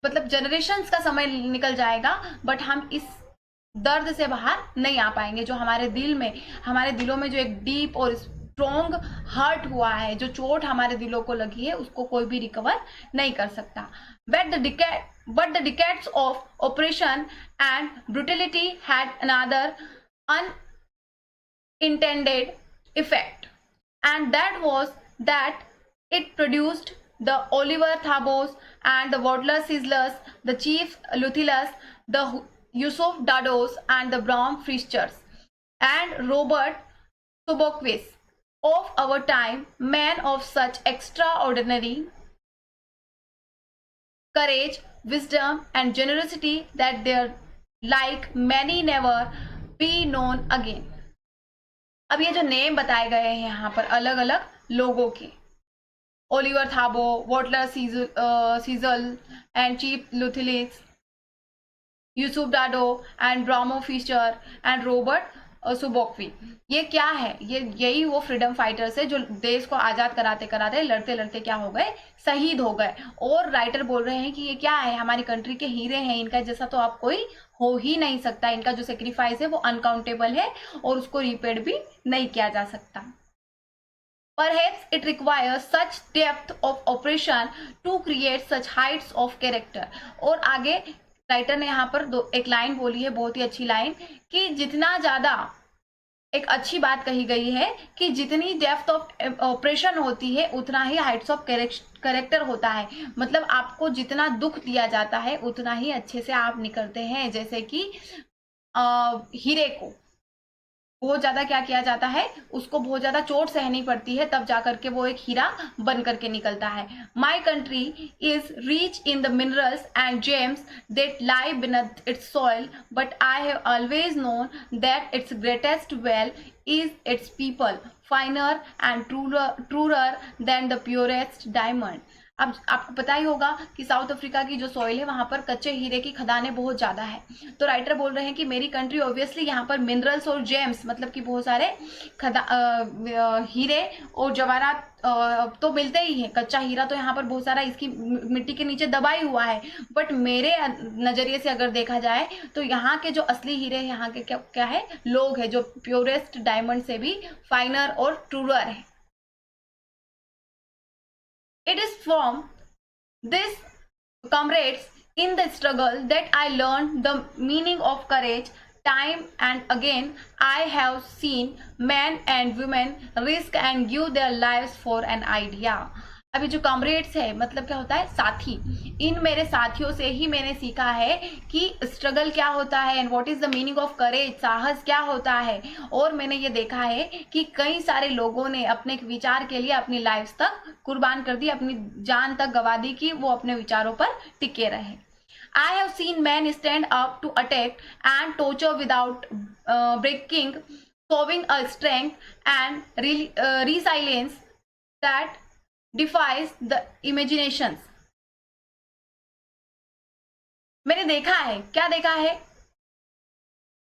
मतलब जनरेशन्स का समय निकल जाएगा, बट हम इस दर्द से बाहर नहीं आ पाएंगे जो हमारे दिल में, हमारे दिलों में जो एक डीप और स्ट्रॉन्ग हर्ट हुआ है, जो चोट हमारे दिलों को लगी है, उसको कोई भी रिकवर नहीं कर सकता. But the decades of oppression and brutality had another unintended effect, and that was that it produced the Oliver Thabos and the Wadler Sizzlers, the Chief Luthilus, the Yusuf Dados and the Bram Fischers and Robert Subokwis of our time, men of such extraordinary courage, wisdom and generosity that their like many never be known again. अब ये जो name बताए गए हैं यहाँ पर अलग अलग लोगों के, Oliver Tambo, Walter Sisulu and chief Luthuli's, Yusuf Dadoo and Bram Fischer and Robert Sobukwe, ये क्या है, ये यही वो फ्रीडम फाइटर्स है जो देश को आज़ाद कराते कराते लड़ते लड़ते क्या हो गए, शहीद हो गए. और राइटर बोल रहे हैं कि ये क्या है, हमारी कंट्री के हीरे हैं, इनका जैसा तो आप कोई हो ही नहीं सकता, इनका जो सेक्रीफाइस है वो अनकाउंटेबल है और उसको रिपेड भी नहीं किया जा सकता. Perhaps it requires such depth of operation to create such heights of character. और आगे राइटर ने यहाँ पर एक लाइन बोली है, बहुत ही अच्छी लाइन, कि जितना ज़्यादा एक अच्छी बात कही गई है कि जितनी डेप्थ ऑफ ऑपरेशन होती है उतना ही हाइट्स ऑफ कैरेक्टर होता है. मतलब आपको जितना दुख दिया जाता है उतना ही अच्छे से आप निकलते हैं. जैसे कि हीरे को बहुत ज्यादा क्या किया जाता है, उसको बहुत ज्यादा चोट सहनी पड़ती है, तब जाकर के वो एक हीरा बन करके निकलता है. My country is rich in the minerals and James that lie beneath its soil, but I have always known that its greatest wealth is its people, finer and truer than the purest diamond. अब आपको पता ही होगा कि south Africa की जो soil है वहां पर कच्चे हीरे की खदानें बहुत ज़्यादा है. तो राइटर बोल रहे हैं कि मेरी कंट्री ऑब्वियसली यहाँ पर मिनरल्स और जेम्स, मतलब कि बहुत सारे हीरे और जवाहरात तो मिलते ही हैं. कच्चा हीरा तो यहाँ पर बहुत सारा इसकी मिट्टी के नीचे दबा ही हुआ है, बट मेरे नज़रिए से अगर देखा जाए तो यहाँ के जो असली हीरे यहाँ के क्या है, लोग हैं जो प्योरेस्ट डायमंड से भी फाइनर और ट्रूअर है. It is from this comrades in the struggle that I learned the meaning of courage. Time and again I have seen men and women risk and give their lives for an idea. अभी जो comrades है मतलब क्या होता है, साथी. इन मेरे साथियों से ही मैंने सीखा है कि स्ट्रगल क्या होता है and what is the meaning of courage, साहस क्या होता है. और मैंने ये देखा है कि कई सारे लोगों ने अपने विचार के लिए अपनी लाइफ तक कुर्बान कर दी, अपनी जान तक गवा दी कि वो अपने विचारों पर टिके रहे. I have seen men stand up to attack and torture without breaking, showing a strength and resilience that defies the imaginations. मैंने देखा है, क्या देखा है,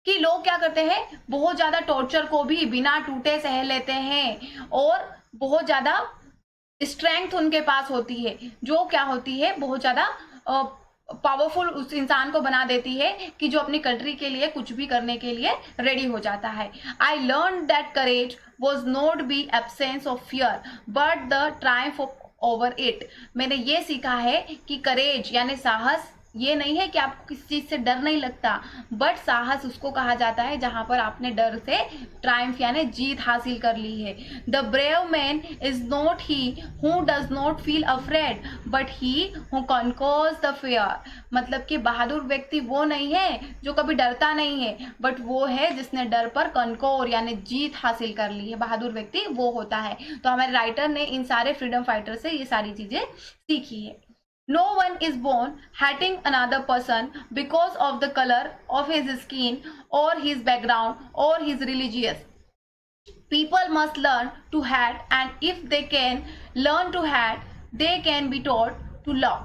कि लोग क्या करते हैं, बहुत ज्यादा टॉर्चर को भी बिना टूटे सह लेते हैं और बहुत ज्यादा स्ट्रेंथ उनके पास होती है, जो क्या होती है, बहुत ज्यादा पावरफुल उस इंसान को बना देती है कि जो अपनी कंट्री के लिए कुछ भी करने के लिए रेडी हो जाता है. I learn that courage was not be absence of fear but the Triumph of over it. मैंने ये सीखा है कि करेज यानी साहस ये नहीं है कि आपको किसी चीज से डर नहीं लगता, बट साहस उसको कहा जाता है जहां पर आपने डर से ट्रायम्फ यानी जीत हासिल कर ली है। The brave man is not he who does not feel afraid but he who conquers the fear. मतलब कि बहादुर व्यक्ति वो नहीं है जो कभी डरता नहीं है, बट वो है जिसने डर पर कॉन्कोर यानी जीत हासिल कर ली है। बहादुर व्यक्ति वो होता है। तो हमारे राइटर ने इन सारे फ्रीडम फाइटर से ये सारी चीजें सीखी है। No one is born hating another person because of the color of his skin or his background or his religious. People must learn to hate, and if they can learn to hate, they can be taught to love.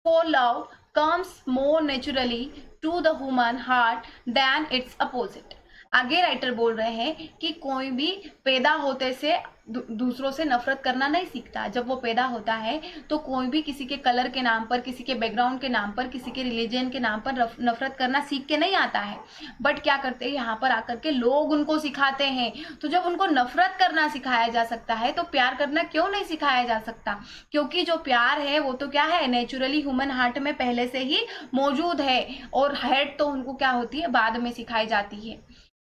For love comes more naturally to the human heart than its opposite. आगे writer बोल रहे हैं कि कोई भी पैदा होते से दूसरों से नफरत करना नहीं सीखता। जब वो पैदा होता है तो कोई भी किसी के कलर के नाम पर, किसी के बैकग्राउंड के नाम पर, किसी के रिलीजन के नाम पर नफरत करना सीख के नहीं आता है, बट क्या करते हैं यहाँ पर आकर के लोग उनको सिखाते हैं। तो जब उनको नफरत करना सिखाया जा सकता है तो प्यार करना क्यों नहीं सिखाया जा सकता? क्योंकि जो प्यार है वो तो क्या है, नेचुरली ह्यूमन हार्ट में पहले से ही मौजूद है, और हेट तो उनको क्या होती है, बाद में सिखाई जाती है।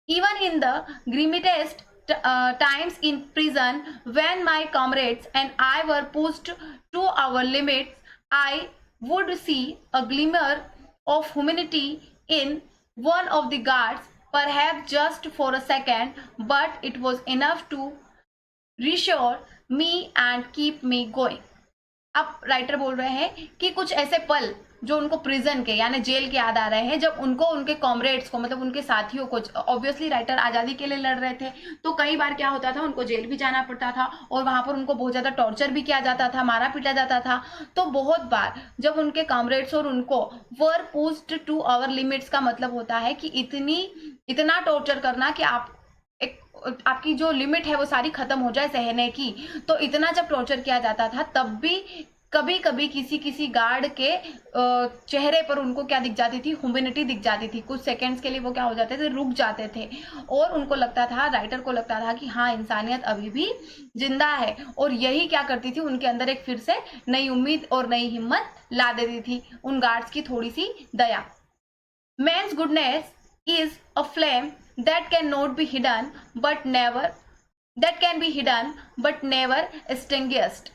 Even in the grimmiest times in prison, when my comrades and I were pushed to our limits, I would see a glimmer of humanity in one of the guards, perhaps just for a second, but it was enough to reassure me and keep me going. अब writer बोल रहे हैं कि कुछ ऐसे पल जो उनको प्रिजन के यानी जेल के याद आ रहे हैं, जब उनको उनके कॉमरेड्स को, मतलब उनके साथियों को, ऑब्वियसली राइटर आज़ादी के लिए लड़ रहे थे, तो कई बार क्या होता था, उनको जेल भी जाना पड़ता था और वहां पर उनको बहुत ज़्यादा टॉर्चर भी किया जाता था, मारा पीटा जाता था। तो बहुत बार जब उनके कॉमरेड्स और उनको वर पुश्ड टू आवर लिमिट्स का मतलब होता है कि इतना टॉर्चर करना कि आपकी जो लिमिट है वो सारी खत्म हो जाए सहने की। तो इतना जब टॉर्चर किया जाता था तब भी कभी कभी किसी गार्ड के चेहरे पर उनको क्या दिख जाती थी, ह्यूमैनिटी दिख जाती थी। कुछ सेकंड्स के लिए वो क्या हो जाते थे, रुक जाते थे, और उनको लगता था, राइटर को लगता था कि हाँ, इंसानियत अभी भी जिंदा है, और यही क्या करती थी, उनके अंदर एक फिर से नई उम्मीद और नई हिम्मत ला देती थी, उन गार्ड्स की थोड़ी सी दया। Man's goodness is a flame that cannot be hidden but never that can be hidden but never extinguished।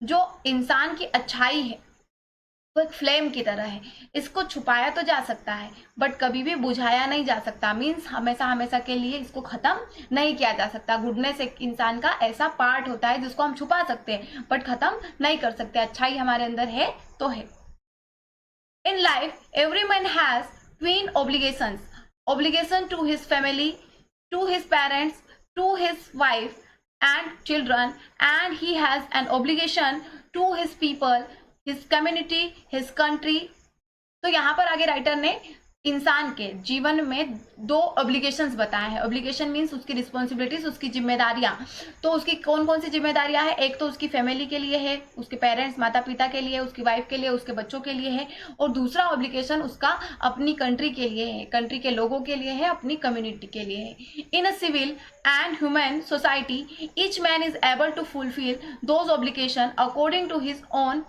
जो इंसान की अच्छाई है वो एक फ्लेम की तरह है, इसको छुपाया तो जा सकता है बट कभी भी बुझाया नहीं जा सकता। मीन्स हमेशा हमेशा के लिए इसको खत्म नहीं किया जा सकता। गुडनेस एक इंसान का ऐसा पार्ट होता है जिसको हम छुपा सकते हैं बट खत्म नहीं कर सकते। अच्छाई हमारे अंदर है तो है। In life every man has twin obligations, obligation to his family, to his parents, to his wife and children, and he has an obligation to his people, his community, his country। तो यहाँ पर आगे writer ने इंसान के जीवन में दो ऑब्लिगेशंस बताए हैं। ऑब्लिगेशन मीन्स उसकी रिस्पॉन्सिबिलिटीज, उसकी जिम्मेदारियां। तो उसकी कौन कौन सी जिम्मेदारियां हैं? एक तो उसकी फैमिली के लिए है, उसके पेरेंट्स माता पिता के लिए, उसकी वाइफ के लिए, उसके बच्चों के लिए है, और दूसरा ऑब्लिगेशन उसका अपनी कंट्री के लिए है, कंट्री के लोगों के लिए है, अपनी कम्युनिटी के लिए है। In a civil and human society each man is able to fulfil those obligation according to his own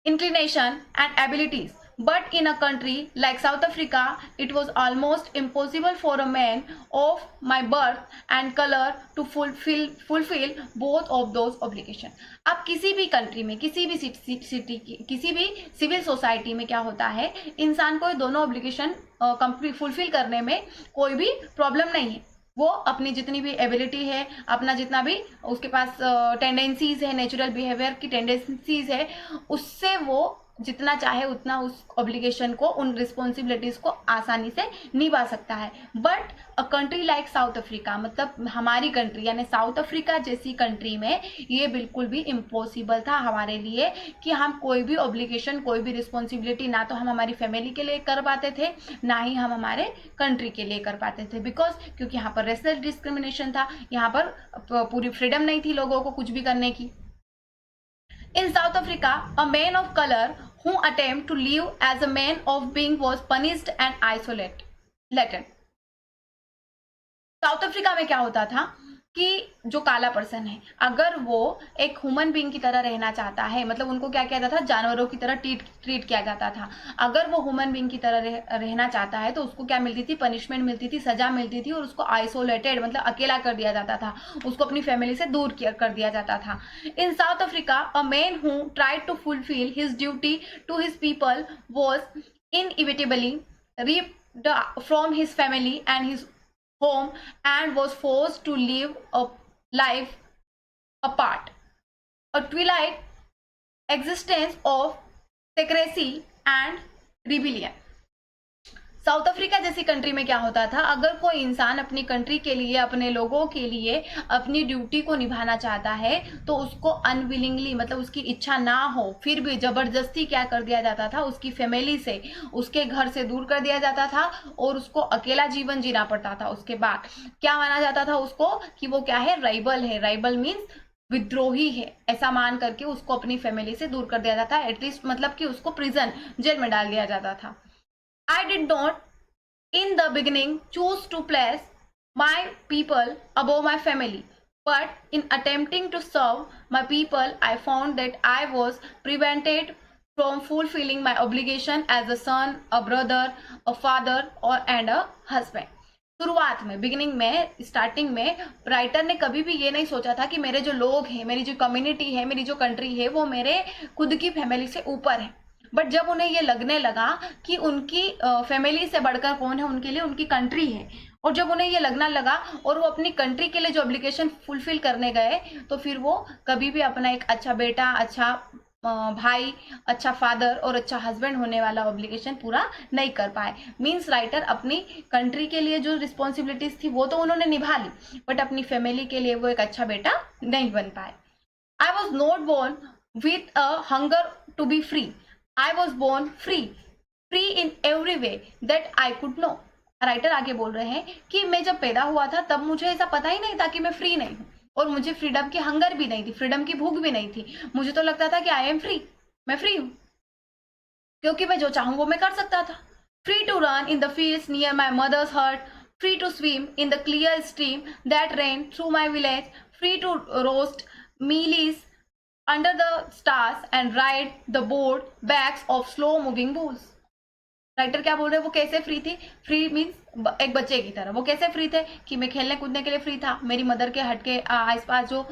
inclination and abilities, but in a country like South Africa it was almost impossible for a man of my birth and color to fulfill both of those obligations। अब किसी भी country में, किसी भी city की, किसी भी civil society में क्या होता है, इंसान को ये दोनों ऑब्लिगेशन फुलफिल करने में कोई भी प्रॉब्लम नहीं है। वो अपनी जितनी भी एबिलिटी है, अपना जितना भी उसके पास टेंडेंसीज है, नेचुरल बिहेवियर की टेंडेंसीज है, उससे वो जितना चाहे उतना उस ऑब्लिगेशन को, उन रिस्पॉन्सिबिलिटीज को आसानी से निभा सकता है। But a country like south Africa, मतलब हमारी कंट्री यानी साउथ अफ्रीका जैसी कंट्री में ये बिल्कुल भी इम्पॉसिबल था हमारे लिए कि हम कोई भी ऑब्लिगेशन, कोई भी रिस्पॉन्सिबिलिटी ना तो हम हमारी फैमिली के लिए कर पाते थे, ना ही हम हमारे कंट्री के लिए कर पाते थे। बिकॉज क्योंकि यहाँ पर रेशनल डिस्क्रिमिनेशन था, यहाँ पर पूरी फ्रीडम नहीं थी लोगों को कुछ भी करने की। In South Africa, a man of color who attempted to live as a man of being was punished and isolated। South Africa में क्या होता था, कि जो काला पर्सन है, अगर वो एक ह्यूमन बीइंग की तरह रहना चाहता है, मतलब उनको क्या किया जाता था, जानवरों की तरह ट्रीट किया जाता था। अगर वो ह्यूमन बीइंग की तरह रहना चाहता है तो उसको क्या मिलती थी, पनिशमेंट मिलती थी, सजा मिलती थी, और उसको आइसोलेटेड मतलब अकेला कर दिया जाता था, उसको अपनी फैमिली से दूर कर दिया जाता था। In South Africa a man who tried to fulfil his duty to his people was inevitably ripped from his family and his home and was forced to live a life apart, a twilight existence of secrecy and rebellion. South Africa जैसी country में क्या होता था, अगर कोई इंसान अपनी country के लिए, अपने लोगों के लिए अपनी ड्यूटी को निभाना चाहता है तो उसको अनविलिंगली, मतलब उसकी इच्छा ना हो फिर भी जबरदस्ती क्या कर दिया जाता था, उसकी फैमिली से, उसके घर से दूर कर दिया जाता था और उसको अकेला जीवन जीना पड़ता था। उसके बाद क्या माना जाता था उसको कि वो क्या है, राइबल है। राइबल मीन्स विद्रोही है, ऐसा मान करके उसको अपनी फैमिली से दूर कर दिया जाता है, एटलीस्ट मतलब कि उसको प्रिजन, जेल में डाल दिया जाता था। I did not in the beginning choose to place my people above my family, but in attempting to serve my people I found that I was prevented from fulfilling my obligation as a son, a brother, a father or and a husband. शुरुआत में, beginning में, starting में writer ने कभी भी ये नहीं सोचा था कि मेरे जो लोग हैं, मेरी जो कम्युनिटी है, मेरी जो कंट्री है, वो मेरे खुद की फैमिली से ऊपर है। बट जब उन्हें ये लगने लगा कि उनकी फैमिली से बढ़कर कौन है उनके लिए, उनकी कंट्री है, और जब उन्हें ये लगना लगा और वो अपनी कंट्री के लिए जो ऑब्लिगेशन फुलफिल करने गए तो फिर वो कभी भी अपना एक अच्छा बेटा, अच्छा भाई, अच्छा फादर और अच्छा हस्बैंड होने वाला ऑब्लिगेशन पूरा नहीं कर पाए। मीन्स राइटर अपनी कंट्री के लिए जो रिस्पॉन्सिबिलिटीज थी वो तो उन्होंने निभा ली, बट अपनी फैमिली के लिए वो एक अच्छा बेटा नहीं बन पाए। I was not born with a hunger to be free, I was born free, free in every way that I could know. Writer आगे बोल रहे हैं कि मैं जब पैदा हुआ था तब मुझे ऐसा पता ही नहीं था कि मैं फ्री नहीं हूँ, और मुझे फ्रीडम की हंगर भी नहीं थी, फ्रीडम की भूख भी नहीं थी। मुझे तो लगता था कि आई एम फ्री, मैं फ्री हूँ, क्योंकि मैं जो चाहूँ वो मैं कर सकता था। Free to run in the fields near my mother's hut, free to swim in the clear stream that ran through my village, free to roast mealies under the stars and ride the boat backs of slow moving bulls. Writer क्या बोल रहे हैं, वो कैसे free थी, free means एक बच्चे की तरह। वो कैसे फ्री थे कि मैं खेलने कूदने के लिए फ्री था, मेरी मदर के हट के आस पास जो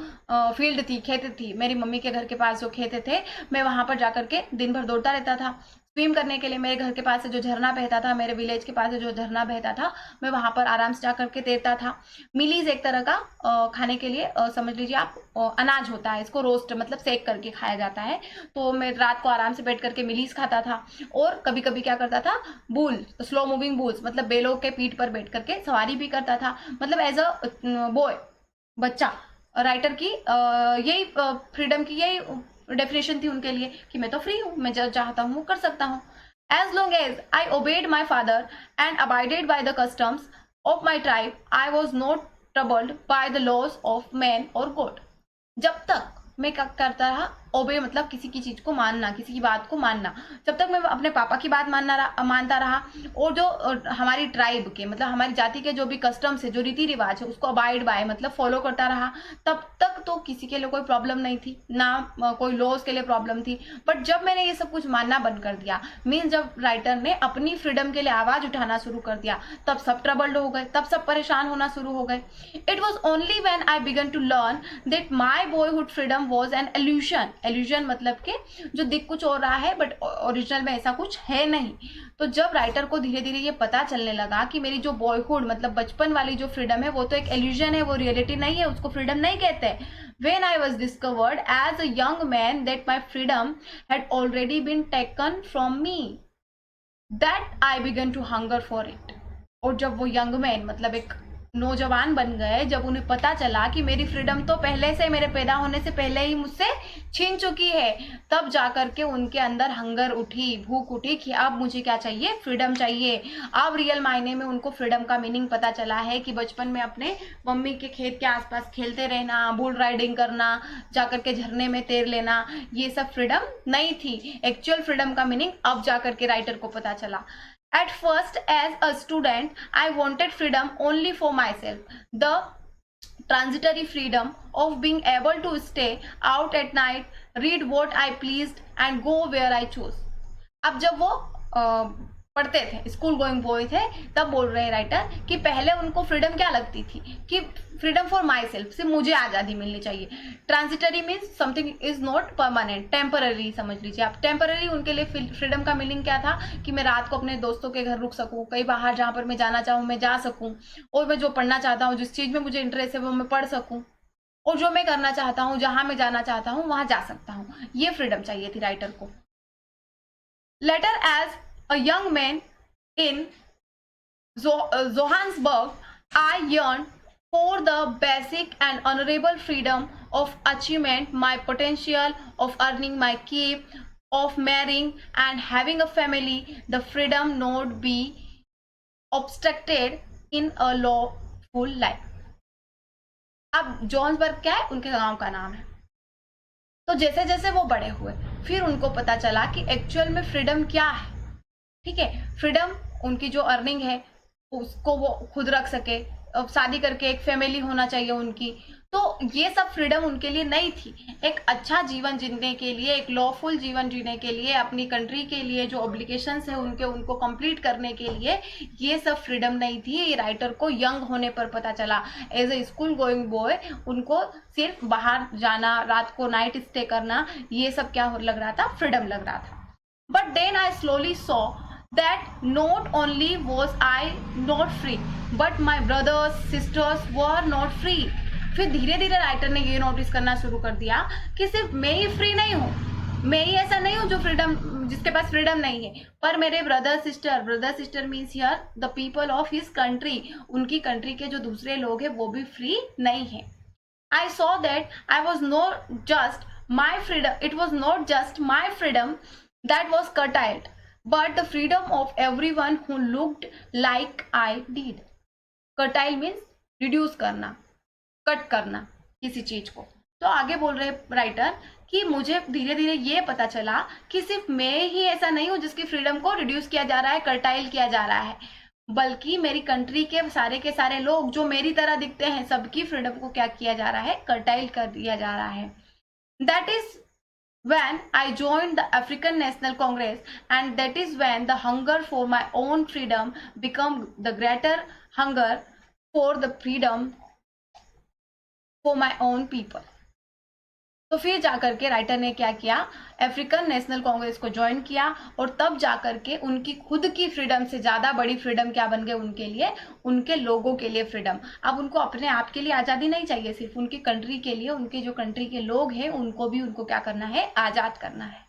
फील्ड थी, खेत थी, मेरी मम्मी के घर के पास जो खेत थे, मैं वहां पर जाकर के दिन भर दौड़ता रहता था। स्विम करने के लिए मेरे घर के पास से जो झरना बहता था, मेरे विलेज के पास से जो झरना बहता था, मैं वहां पर आराम से जा करके तैरता था। मिलीज एक तरह का खाने के लिए समझ लीजिए आप, अनाज होता है, इसको रोस्ट मतलब सेक करके खाया जाता है। तो मैं रात को आराम से बैठ करके मिलीज खाता था, और कभी कभी क्या करता था, बुल, स्लो मूविंग बुल्स मतलब बेलों के पीठ पर बैठ करके सवारी भी करता था। मतलब एज अ बॉय, बच्चा, राइटर की यही फ्रीडम की यही डेफिनेशन थी उनके लिए कि मैं तो फ्री हूँ, मैं जो चाहता हूँ वो कर सकता हूँ। As long as I obeyed my father and abided by the customs of my tribe I was not troubled by the laws of man और गॉड। जब तक मैं क्या करता रहा, ओबे मतलब किसी की चीज को मानना, किसी की बात को मानना, जब तक मैं अपने पापा की बात मानता रहा और जो हमारी ट्राइब के मतलब हमारी जाति के जो भी कस्टम्स है, जो रीति रिवाज है, उसको अबाइड बाय मतलब फॉलो करता रहा, तब तक तो किसी के लिए कोई प्रॉब्लम नहीं थी, ना कोई लॉज के लिए प्रॉब्लम थी। बट जब मैंने ये सब कुछ मानना बंद कर दिया, मीन्स जब राइटर ने अपनी फ्रीडम के लिए आवाज उठाना शुरू कर दिया, तब सब ट्रबल्ड हो गए, तब सब परेशान होना शुरू हो गए। It was only when I began to learn that my boyhood freedom was an illusion. Illusion मतलब कि जो दिख कुछ हो रहा है बट ओरिजिनल में ऐसा कुछ है नहीं। तो जब राइटर को धीरे धीरे ये पता चलने लगा कि मेरी जो बॉयहुड मतलब बचपन वाली जो फ्रीडम है वो तो एक एल्यूजन है, वो रियलिटी नहीं है, उसको फ्रीडम नहीं कहते। When I was discovered as a young man that my freedom had already been taken from me, that I began to hunger for it. और जब वो यंग मैन मतलब एक नौजवान बन गए, जब उन्हें पता चला कि मेरी फ्रीडम तो पहले से, मेरे पैदा होने से पहले ही मुझसे छीन चुकी है, तब जाकर के उनके अंदर हंगर उठी, भूख उठी कि अब मुझे क्या चाहिए, फ्रीडम चाहिए। अब रियल मायने में उनको फ्रीडम का मीनिंग पता चला है कि बचपन में अपने मम्मी के खेत के आसपास खेलते रहना, बुल राइडिंग करना, जाकर के झरने में तैर लेना, ये सब फ्रीडम नहीं थी। एक्चुअल फ्रीडम का मीनिंग अब जाकर के राइटर को पता चला। At first, as a student, I wanted freedom only for myself. The transitory freedom of being able to stay out at night, read what I pleased and go where I chose. अब जब वो पढ़ते थे, school going boy थे, तब बोल रहे हैं राइटर कि पहले उनको फ्रीडम क्या लगती थी कि फ्रीडम फॉर माई सेल्फ, सिर्फ मुझे आज़ादी मिलनी चाहिए. Transitory means something is not permanent, temporary समझ लीजिए आप. टेम्पररी उनके लिए फ्रीडम का मीनिंग क्या था कि मैं रात को अपने दोस्तों के घर रुक सकूं, कहीं बाहर जहाँ पर मैं जाना चाहूँ मैं जा सकूँ, और मैं जो पढ़ना चाहता हूँ, जिस चीज़ में मुझे इंटरेस्ट है वो मैं पढ़ सकूँ, और जो मैं करना चाहता हूँ, जहाँ मैं जाना चाहता हूँ वहाँ जा सकता हूँ. ये फ्रीडम चाहिए थी राइटर को. Later as a young man in Johannesburg, I yearned for the basic and honorable freedom of achievement my potential, of earning my keep, of marrying and having a family, the freedom not be obstructed in a lawful life. अब जॉन्सबर्ग क्या है, उनके गांव का नाम है. तो जैसे जैसे वो बड़े हुए फिर उनको पता चला कि एक्चुअल में फ्रीडम क्या है. ठीक है, फ्रीडम उनकी जो अर्निंग है उसको वो खुद रख सके, शादी करके एक फैमिली होना चाहिए उनकी. तो ये सब फ्रीडम उनके लिए नहीं थी. एक अच्छा जीवन जीने के लिए, एक लॉफुल जीवन जीने के लिए, अपनी कंट्री के लिए जो ऑब्लिगेशंस है उनके, उनको कंप्लीट करने के लिए ये सब फ्रीडम नहीं थी. ये राइटर को यंग होने पर पता चला. As a school going boy उनको सिर्फ बाहर जाना, रात को नाइट स्टे करना, ये सब क्या लग रहा था, फ्रीडम लग रहा था. But then I slowly saw that not only was I not free, but my brothers, sisters were not free. फिर धीरे धीरे राइटर ने ये नोटिस करना शुरू कर दिया कि सिर्फ मैं ही फ्री नहीं हूँ, मैं ही ऐसा नहीं हूँ जो फ्रीडम, जिसके पास फ्रीडम नहीं है, पर मेरे brother sister means here the people of his country, उनकी कंट्री के जो दूसरे लोग हैं वो भी फ्री नहीं है. I saw that I was not just my freedom, it was not just my freedom that was curtailed, but the freedom of everyone who looked like I did. Curtail means reduce करना, cut करना किसी चीज को. तो आगे बोल रहे writer कि मुझे धीरे धीरे ये पता चला कि सिर्फ मैं ही ऐसा नहीं हूँ जिसकी फ्रीडम को रिड्यूस किया जा रहा है, कर्टाइल किया जा रहा है, बल्कि मेरी कंट्री के सारे लोग जो मेरी तरह दिखते हैं, सबकी फ्रीडम को क्या किया जा रहा है, कर्टाइल कर दिया जा रहा है. That is when I joined the African National Congress, and that is when the hunger for my own freedom became the greater hunger for the freedom for my own people. तो फिर जाकर के राइटर ने क्या किया, African national Congress को join किया, और तब जाकर के उनकी खुद की फ्रीडम से ज़्यादा बड़ी फ्रीडम क्या बन गई उनके लिए, उनके लोगों के लिए फ्रीडम. अब उनको अपने आप के लिए आज़ादी नहीं चाहिए, सिर्फ उनकी कंट्री के लिए, उनके जो कंट्री के लोग हैं उनको भी उनको क्या करना है, आज़ाद करना है.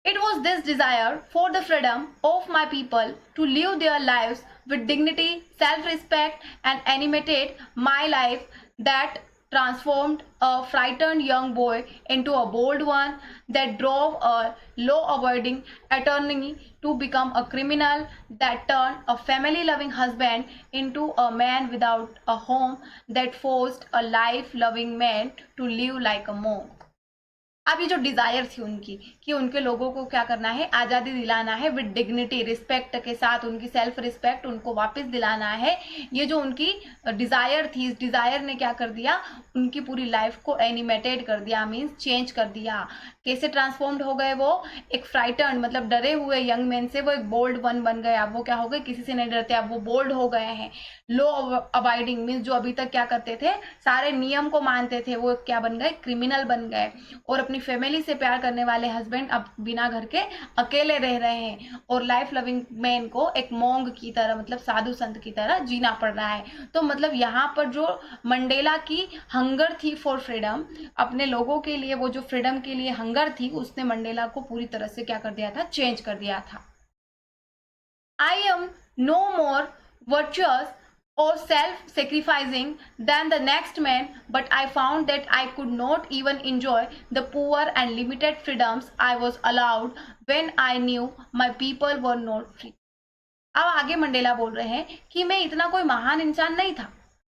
It was this desire for the freedom of my people to live their lives with dignity, self-respect, and animated my life that transformed a frightened young boy into a bold one, that drove a law-avoiding attorney to become a criminal, that turned a family-loving husband into a man without a home, that forced a life-loving man to live like a monk. अब ये जो desire थी उनकी कि उनके लोगों को क्या करना है, आज़ादी दिलाना है विद डिग्निटी, रिस्पेक्ट के साथ, उनकी सेल्फ रिस्पेक्ट उनको वापस दिलाना है. ये जो उनकी डिज़ायर थी, इस डिज़ायर ने क्या कर दिया, उनकी पूरी लाइफ को एनिमेटेड कर दिया, मीन्स चेंज कर दिया. कैसे ट्रांसफॉर्म्ड हो गए वो, एक फ्राइटन मतलब डरे हुए यंग मैन से वो एक बोल्ड वन बन गए. अब वो क्या हो गए, किसी से नहीं डरते, अब वो बोल्ड हो गए हैं. लो अबाइडिंग मीन्स जो अभी तक क्या करते थे, सारे नियम को मानते थे, वो क्या बन गए, क्रिमिनल बन गए. और अपनी फैमिली से प्यार करने वाले हस्बैंड अब बिना घर के अकेले रह रहे हैं, और लाइफ लविंग मैन को एक मोंग की तरह मतलब साधु संत की तरह जीना पड़ रहा है. तो मतलब यहाँ पर जो मंडेला की हंगर थी फॉर फ्रीडम, अपने लोगों के लिए वो जो फ्रीडम के लिए हंगर थी, उसने मंडेला को पूरी तरह से क्या कर दिया था, चेंज कर दिया था. I am no more virtuous or self-sacrificing than the next man, but I found that I could not even enjoy the poor and limited freedoms I was allowed when I knew my people were not free. अब आगे Mandela बोल रहे हैं कि मैं इतना कोई महान इंसान नहीं था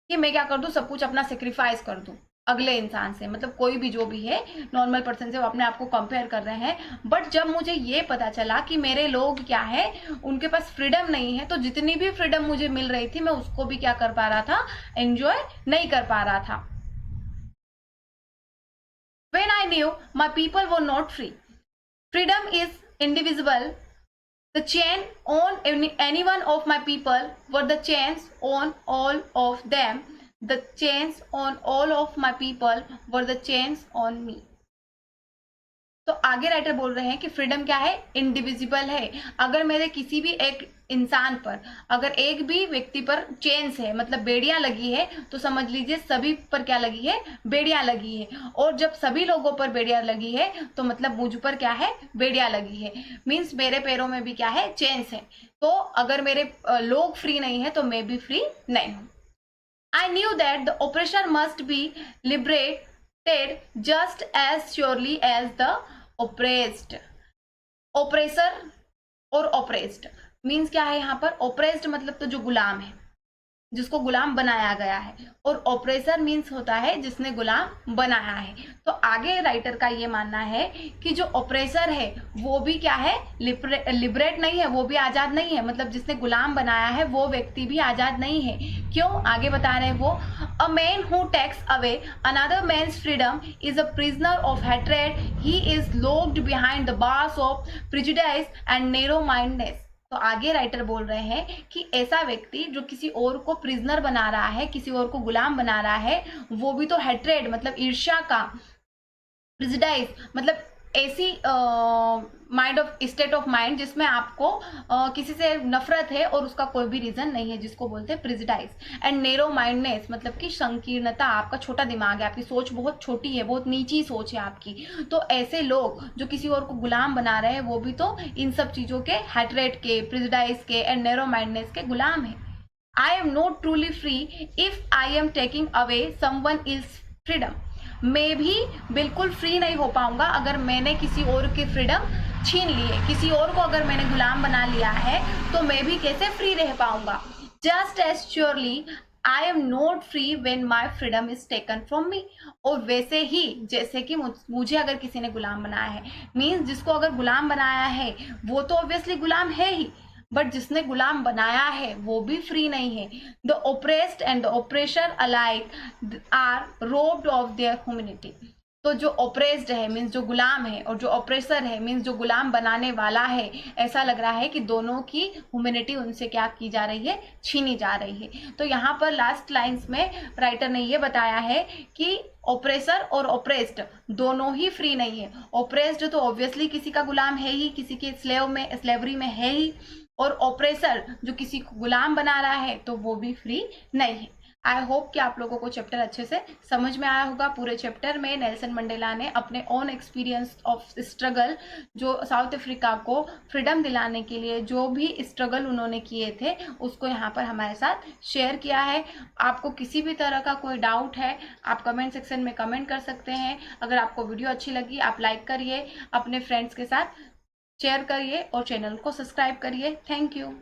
कि मैं क्या कर दूं, सब कुछ अपना सेक्रीफाइस कर दूं. अगले इंसान से, मतलब कोई भी जो भी है नॉर्मल पर्सन से वो अपने आप को कंपेयर कर रहे हैं। बट जब मुझे ये पता चला कि मेरे लोग क्या है, उनके पास फ्रीडम नहीं है, तो जितनी भी फ्रीडम मुझे मिल रही थी मैं उसको भी क्या कर पा रहा था, एंजॉय नहीं कर पा रहा था। When I knew my people were not free, freedom is indivisible. The chain on any one of my people were the chains on all of them. The chains on all of my people were the chains on me. तो आगे writer बोल रहे हैं कि freedom क्या है, indivisible है। अगर मेरे किसी भी एक इंसान पर, अगर एक भी व्यक्ति पर चेन्स है, मतलब बेड़ियां लगी है, तो समझ लीजिए सभी पर क्या लगी है, बेड़ियां लगी है। और जब सभी लोगों पर बेड़ियां लगी है तो मतलब मुझ पर क्या है, बेड़ियां लगी है। मीन्स मेरे पैरों में भी क्या है, चेन्स है। तो अगर मेरे लोग फ्री नहीं है तो मैं भी फ्री नहीं हूं। I knew that the oppressor must be liberated just as surely as the oppressed. Oppressor और oppressed मीन्स क्या है यहाँ पर, oppressed मतलब तो जो गुलाम है, जिसको गुलाम बनाया गया है, और ऑपरेसर मीन्स होता है जिसने गुलाम बनाया है। तो आगे राइटर का ये मानना है कि जो ऑपरेसर है वो भी क्या है, लिबरेट नहीं है, वो भी आजाद नहीं है। मतलब जिसने गुलाम बनाया है वो व्यक्ति भी आजाद नहीं है। क्यों, आगे बता रहे हैं वो, a man who takes away another man's freedom is a prisoner of hatred, he is locked behind the bars of prejudice and narrow mindness. तो आगे राइटर बोल रहे हैं कि ऐसा व्यक्ति जो किसी और को प्रिजनर बना रहा है, किसी और को गुलाम बना रहा है, वो भी तो हेट्रेड मतलब ईर्ष्या का, प्रिजुडाइज मतलब ऐसी mind of state of mind जिसमें आपको किसी से नफरत है और उसका कोई भी रीजन नहीं है, जिसको बोलते हैं प्रिजुडाइज। एंड नैरो माइंडनेस मतलब कि संकीर्णता, आपका छोटा दिमाग है, आपकी सोच बहुत छोटी है, बहुत नीची सोच है आपकी। तो ऐसे लोग जो किसी और को गुलाम बना रहे हैं वो भी तो इन सब चीजों के, हेट्रेड के, प्रिजुडाइज के एंड नैरो माइंडनेस के गुलाम है। I am not truly free if I am taking away someone else's freedom. मैं भी बिल्कुल फ्री नहीं हो पाऊंगा अगर मैंने किसी और की फ्रीडम छीन ली है, किसी और को अगर मैंने गुलाम बना लिया है तो मैं भी कैसे फ्री रह पाऊंगा। Just as surely I am not free when my freedom is taken from me. और वैसे ही जैसे कि मुझे अगर किसी ने गुलाम बनाया है, मीन्स जिसको अगर गुलाम बनाया है वो तो ऑब्वियसली गुलाम है ही, बट जिसने गुलाम बनाया है वो भी फ्री नहीं है। The oppressed and the oppressor alike are robbed of their humanity. तो जो ओप्रेस्ड है मीन्स जो गुलाम है, और जो ओप्रेसर है मीन्स जो गुलाम बनाने वाला है, ऐसा लग रहा है कि दोनों की ह्यूमैनिटी उनसे क्या की जा रही है, छीनी जा रही है। तो यहाँ पर लास्ट लाइंस में राइटर ने ये बताया है कि ओप्रेसर और ओप्रेस्ड दोनों ही फ्री नहीं है। ओप्रेस्ड तो ऑब्वियसली किसी का गुलाम है ही, किसी के स्लेवरी में है ही, और ऑपरेसर जो किसी को गुलाम बना रहा है तो वो भी फ्री नहीं है। आई होप कि आप लोगों को चैप्टर अच्छे से समझ में आया होगा। पूरे चैप्टर में नेल्सन मंडेला ने अपने ओन एक्सपीरियंस ऑफ स्ट्रगल, जो साउथ अफ्रीका को फ्रीडम दिलाने के लिए जो भी स्ट्रगल उन्होंने किए थे, उसको यहाँ पर हमारे साथ शेयर किया है। आपको किसी भी तरह का कोई डाउट है आप कमेंट सेक्शन में कमेंट कर सकते हैं। अगर आपको वीडियो अच्छी लगी आप लाइक करिए, अपने फ्रेंड्स के साथ शेयर करिए और चैनल को सब्सक्राइब करिए। Thank you.